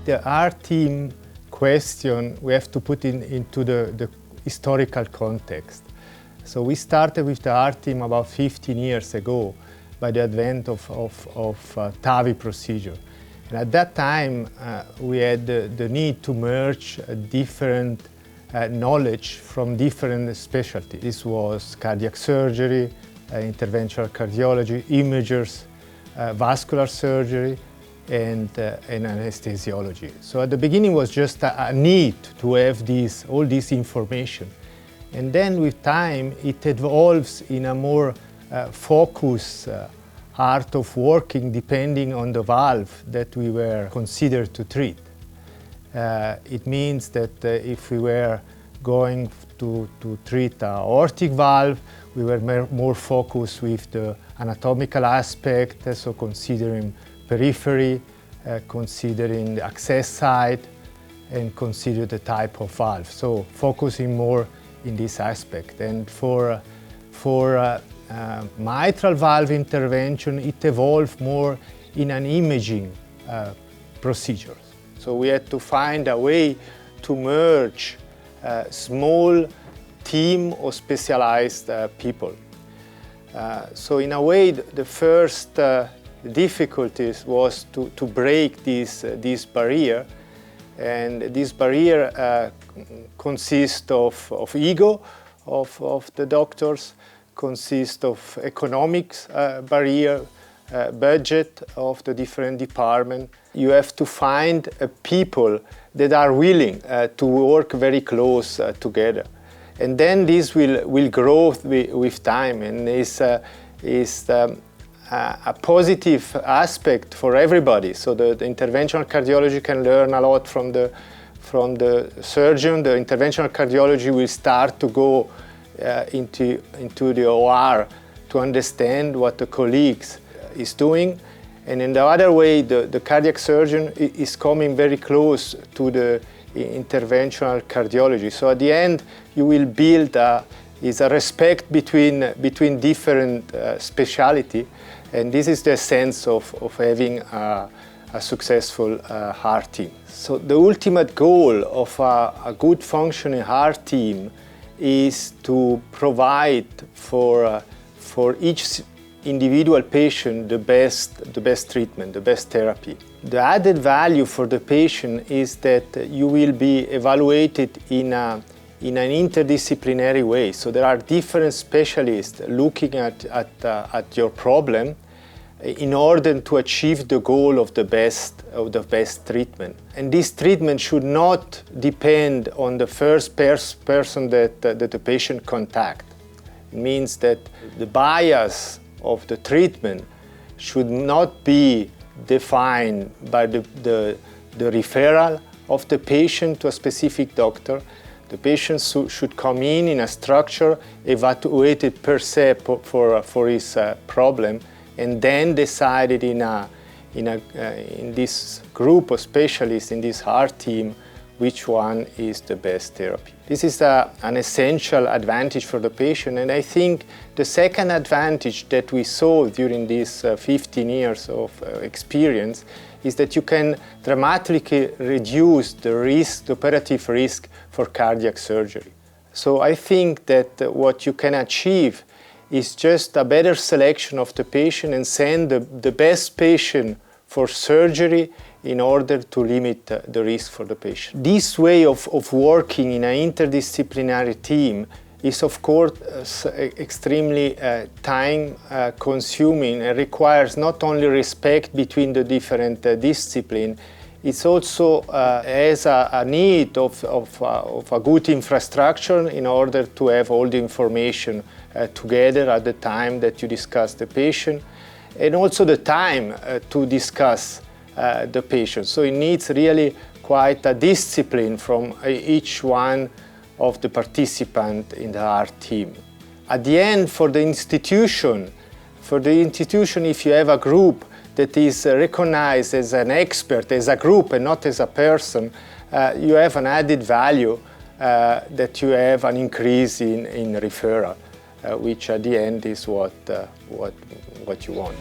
The HeartTeam question we have to put into the historical context. So we started with the HeartTeam about 15 years ago by the advent of TAVI procedure. And at that time, we had the need to merge different knowledge from different specialties. This was cardiac surgery, interventional cardiology, imagers, vascular surgery, and anesthesiology. So at the beginning was just a need to have all this information. And then with time, it evolves in a more focused art of working depending on the valve that we were considered to treat. It means that if we were going to treat an aortic valve, we were more focused with the anatomical aspect, so considering periphery, considering the access site, and consider the type of valve. So focusing more in this aspect. And for mitral valve intervention, it evolved more in an imaging procedure. So we had to find a way to merge a small team of specialized people. So in a way, the first difficulties was to break this barrier. And this barrier consists of ego of the doctors, consists of economics barrier, budget of the different departments. You have to find people that are willing to work very close together. And then this will grow with time, and is a positive aspect for everybody. So the interventional cardiology can learn a lot from the surgeon. The interventional cardiology will start to go into the OR to understand what the colleagues is doing. And in the other way, the cardiac surgeon is coming very close to the interventional cardiology. So at the end, you will build a respect between different specialty. And this is the sense of having a successful HeartTeam. So the ultimate goal of a good functioning HeartTeam is to provide for each individual patient the best treatment, the best therapy. The added value for the patient is that you will be evaluated in an interdisciplinary way. So there are different specialists looking at your problem in order to achieve the goal of the best treatment. And this treatment should not depend on the first person that the patient contact. It means that the bias of the treatment should not be defined by the referral of the patient to a specific doctor. The patient should come in a structure evaluated per se for his problem, and then decided in this group of specialists, in this HeartTeam, which one is the best therapy. This is an essential advantage for the patient, and I think the second advantage that we saw during these 15 years of experience is that you can dramatically reduce the operative risk for cardiac surgery. So I think that what you can achieve is just a better selection of the patient and send the best patient for surgery in order to limit the risk for the patient. This way of working in an interdisciplinary team is of course extremely time-consuming and requires not only respect between the different disciplines, it also has a need of a good infrastructure in order to have all the information together at the time that you discuss the patient, and also the time to discuss the patient. So it needs really quite a discipline from each one of the participants in the HeartTeam. At the end, for the institution, if you have a group that is recognized as an expert, as a group and not as a person, you have an added value that you have an increase in referral, which at the end is what you want.